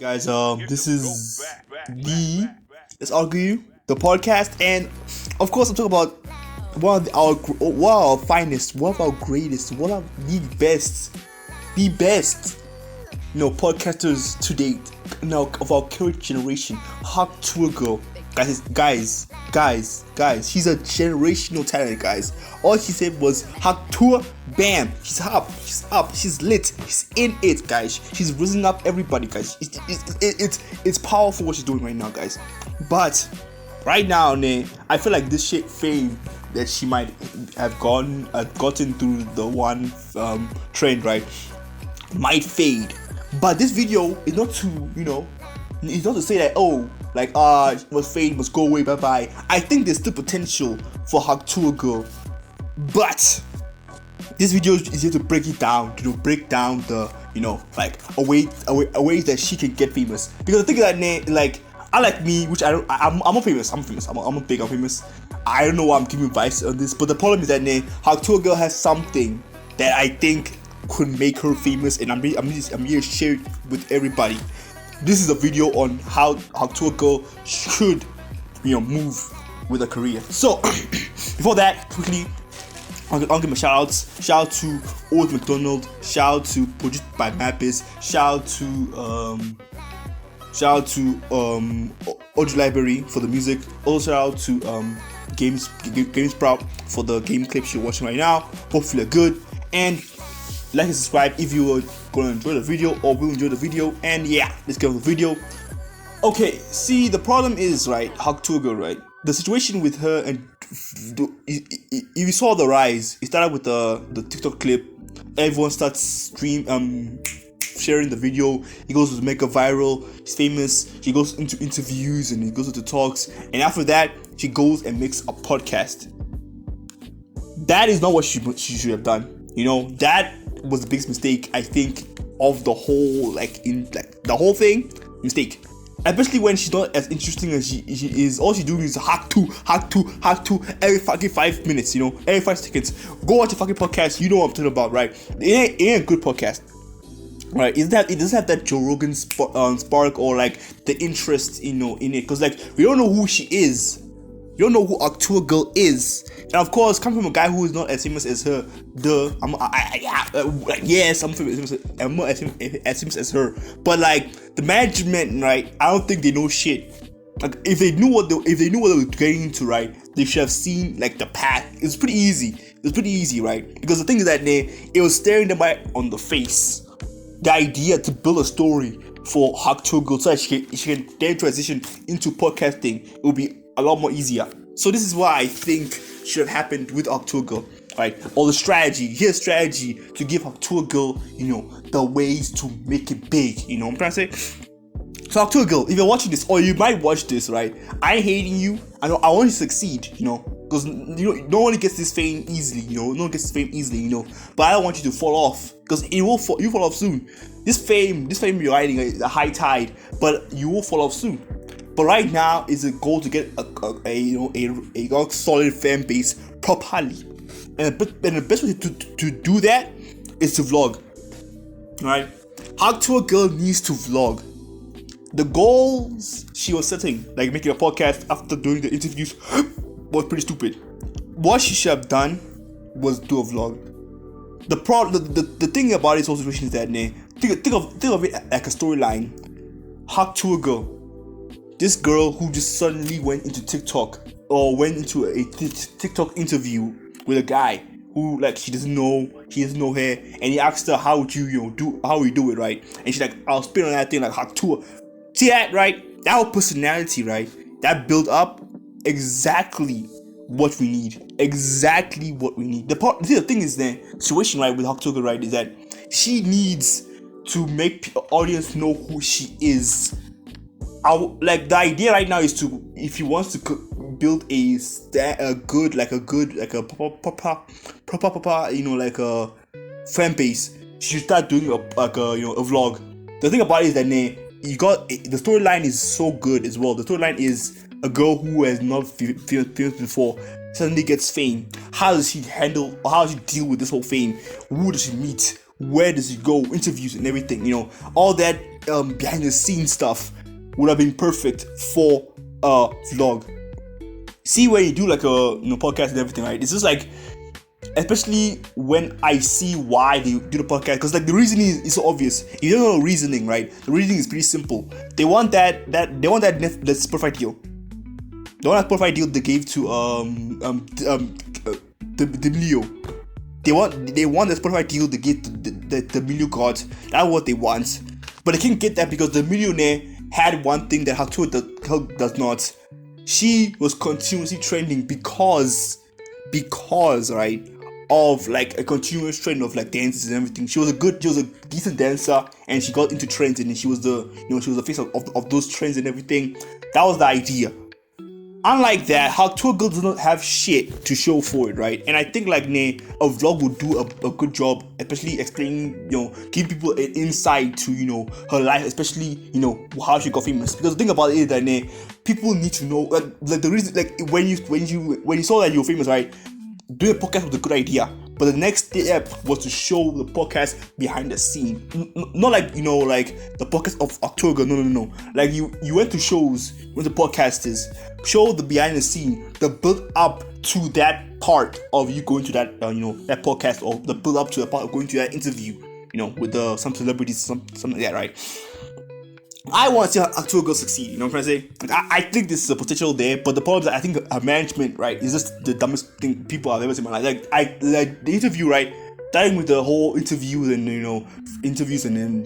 Guys, this is the Let's Argue, the podcast, and of course, I'm talking about one of our finest, one of our greatest, one of the best, podcasters to date, of our current generation, Hawk Tour Girl. Guys, she's a generational talent, guys. All she said was Hawk Tour, bam, she's up, she's lit, she's in it, guys. She's risen up everybody, guys. It's powerful what she's doing right now, guys. But right now, I feel like this shit fame that she might have gotten through the one trend, right, might fade. But this video is not to, it's not to say that, it was fade, must go away, bye bye. I think there's still potential for Hawk Tour Girl, but this video is here to break it down, break down the, a way that she can get famous. Because the thing is that, unlike me, which I'm not famous. I'm famous. I don't know why I'm giving advice on this, but the problem is that Hawk Tour Girl has something that I think could make her famous, and I'm here to share it with everybody. This is a video on how Hawk Tour Girl should, move with a career. So before that, quickly, I'll give my shout outs. Shout out to Otis Mcdonald. Shout out to Prodby Mabbs. Shout out to Audio Library for the music. Also shout out to Gamesprout for the game clips you're watching right now. Hopefully they're good. And like and subscribe if you are going to enjoy the video or will enjoy the video. And yeah, let's get on the video. Okay, see, the problem is, right, Hawk Tour Girl, right, the situation with her, and if you saw the rise, it started with the TikTok clip. Everyone starts sharing the video. He goes to make a viral. He's famous. She goes into interviews and he goes into talks. And after that, she goes and makes a podcast. That is not what she should have done. That was the biggest mistake, I think, of the whole the whole thing. Mistake. Especially when she's not as interesting as she is. All she's doing is hack two every fucking 5 minutes, every 5 seconds. Go watch a fucking podcast. You know what I'm talking about, right? It ain't a good podcast, right? It doesn't have that Joe Rogan spark or the interest, in it, because we don't know who she is. You don't know who Hawk Tour Girl is, and of course, coming from a guy who is not as famous as her. Yes, I'm famous. I'm not as famous as her, but the management, right? I don't think they know shit. If they knew what they were getting into, right, they should have seen the path. It's pretty easy, right? Because the thing is that it was staring them right on the face. The idea to build a story for Hawk Tour Girl so that she can then transition into podcasting, it will be a lot more easier. So this is what I think should have happened with Hawk Tour Girl, right? Or the strategy. Here's strategy to give Hawk Tour Girl, the ways to make it big. You know what I'm trying to say? So Hawk Tour Girl, if you're watching this, or you might watch this, right? I ain't hating you. I want you to succeed, because no one gets this fame easily, no one gets this fame easily, But I don't want you to fall off, because you fall off soon. This fame you're riding is a high tide, but you will fall off soon. But right now is a goal to get a solid fan base properly, and the best way to do that is to vlog. Right? Hawk Tour Girl needs to vlog. The goals she was setting, making a podcast after doing the interviews, was pretty stupid. What she should have done was do a vlog. The thing about this whole situation is that think of it like a storyline. Hawk Tour Girl. This girl who just suddenly went into TikTok or went into a TikTok interview with a guy who she doesn't know, he has no hair, and he asked her, how would you do it, right? And she's like, I'll spit on that thing like Hawk Tour. See that, right? That whole personality, right? That built up exactly what we need. Exactly what we need. The thing is, the situation, right, with Hawk Tour Girl, right, is that she needs to make the audience know who she is. The idea right now is to, if he wants to build a good proper fan base, she should start doing a vlog. The thing about it is that the storyline is so good as well. The storyline is a girl who has not famous before suddenly gets fame. How does she deal with this whole fame? Who does she meet? where does it go, interviews and everything, all that behind the scenes stuff would have been perfect for a vlog. See, when you do like a podcast and everything, right? It's just like, especially when I see why they do the podcast, because like the reasoning is so obvious. If you don't know reasoning, right? The reasoning is pretty simple. They want that Spotify deal. They want that Spotify deal they gave to the Milio. They want the Spotify deal they gave to the Milio gods. That's what they want. But they can't get that because the millionaire had one thing that Hatuah does not. She was continuously trending because right, of like a continuous trend of like dances and everything. She was a decent dancer, and she got into trends, and she was the face of those trends and everything. That was the idea. Unlike that, Hatuah does not have shit to show for it, right? And I think like a vlog would do a good job, especially explaining, giving people an insight to her life, especially how she got famous. Because the thing about it is that people need to know like the reason, like when you saw that you were famous, right? Doing a podcast was a good idea, but the next step was to show the podcast behind the scene. Not like like the podcast of October. No. Like you went to shows with the podcasters, show the behind the scene, the build up to that part of you going to that that podcast, or the build up to the part of going to that interview, with some celebrities, something like that, right? I want to see Hatuah succeed, you know what I'm trying to say? Like, I think this is a potential there, but the problem is that I think her management, right, is just the dumbest thing people have ever seen in my life. Like, the interview, right, starting with the whole interviews and, interviews and then,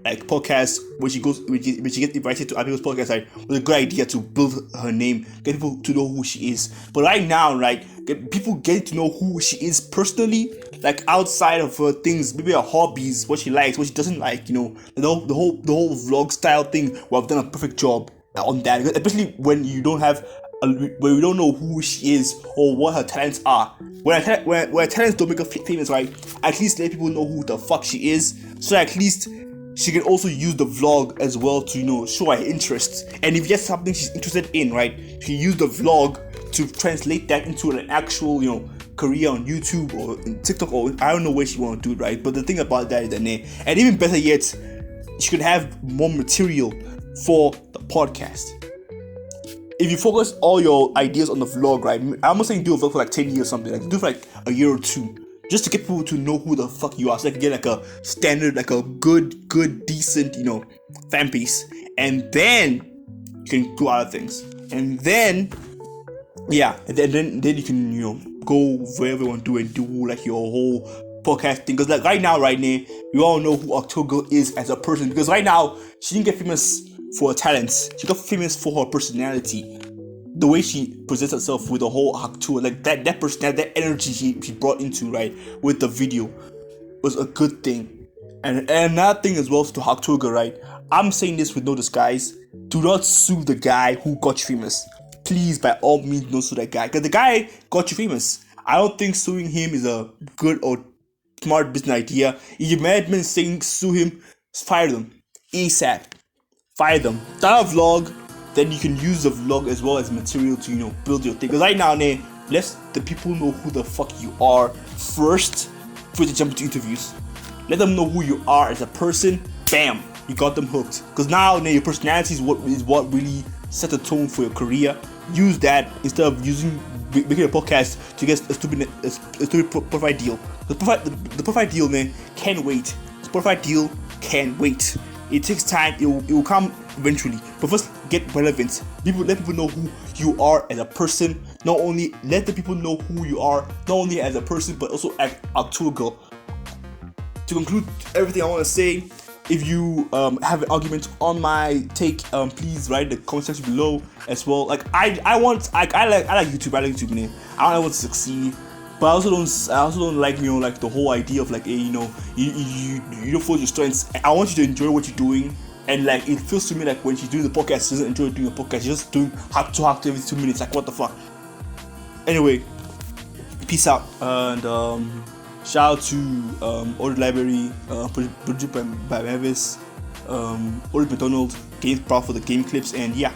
like podcasts, when she gets invited to other people's podcasts, right, was a good idea to build her name, get people to know who she is. But right now, right, people getting to know who she is personally, like outside of her things, maybe her hobbies, what she likes, what she doesn't like, the whole vlog style thing. We have done a perfect job on that, especially when you don't know who she is or what her talents are. When her talents don't make her famous, right? At least let people know who the fuck she is, so at least she can also use the vlog as well to show her interests. And if there's something she's interested in, right, she can use the vlog to translate that into an actual career on YouTube or in TikTok, or I don't know where she want to do it, right? But the thing about that is that, and even better yet, she could have more material for the podcast. If you focus all your ideas on the vlog, right? I'm not saying do a vlog for like 10 years or something, like do it for like a year or two, just to get people to know who the fuck you are, so they can get like a standard, like a good, decent, fan base, and then you can do other things, and then then you can go wherever you want to do and do like your whole podcast thing. Because like right now, we all know who Hatuah is as a person. Because right now, she didn't get famous for her talents. She got famous for her personality. The way she presents herself with the whole Hatuah, like that personality, that energy she brought into, right, with the video was a good thing. And another thing as well to Hatuah, right? I'm saying this with no disguise. Do not sue the guy who got you famous. Please, by all means, don't sue that guy. Because the guy got you famous. I don't think suing him is a good or smart business idea. If your management is saying sue him, fire them. ASAP. Fire them. Start a vlog, then you can use the vlog as well as material to, build your thing. Because right now, let the people know who the fuck you are first before they jump into interviews. Let them know who you are as a person. Bam. You got them hooked. Because now, your personality is what really set the tone for your career. Use that instead of making a podcast to get a stupid profile deal. The profile deal, can wait. The profile deal can wait. It takes time. It will come eventually. But first, get relevant. Let people know who you are as a person. Not only let the people know who you are, not only as a person, but also as Hatuah. To conclude everything I want to say, if you have an argument on my take, please write in the comment section below as well. Like I like YouTube. I like YouTube, man. I want to succeed, but I also don't like like the whole idea of like you don't follow your strengths. I want you to enjoy what you're doing, and like it feels to me like when she's doing the podcast, she doesn't enjoy doing a podcast. She's just doing Hatuah every 2 minutes. Like what the fuck. Anyway, peace out and shout out to Otis Library, produced by Mabbs, Otis Mcdonald, Gamesprout for the game clips, and yeah,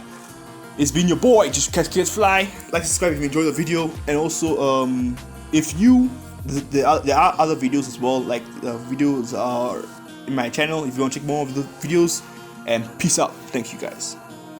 it's been your boy, just catch kids fly. Like, subscribe if you enjoyed the video, and also if you there are other videos as well. Like videos are in my channel if you want to check more of the videos. And peace out. Thank you guys.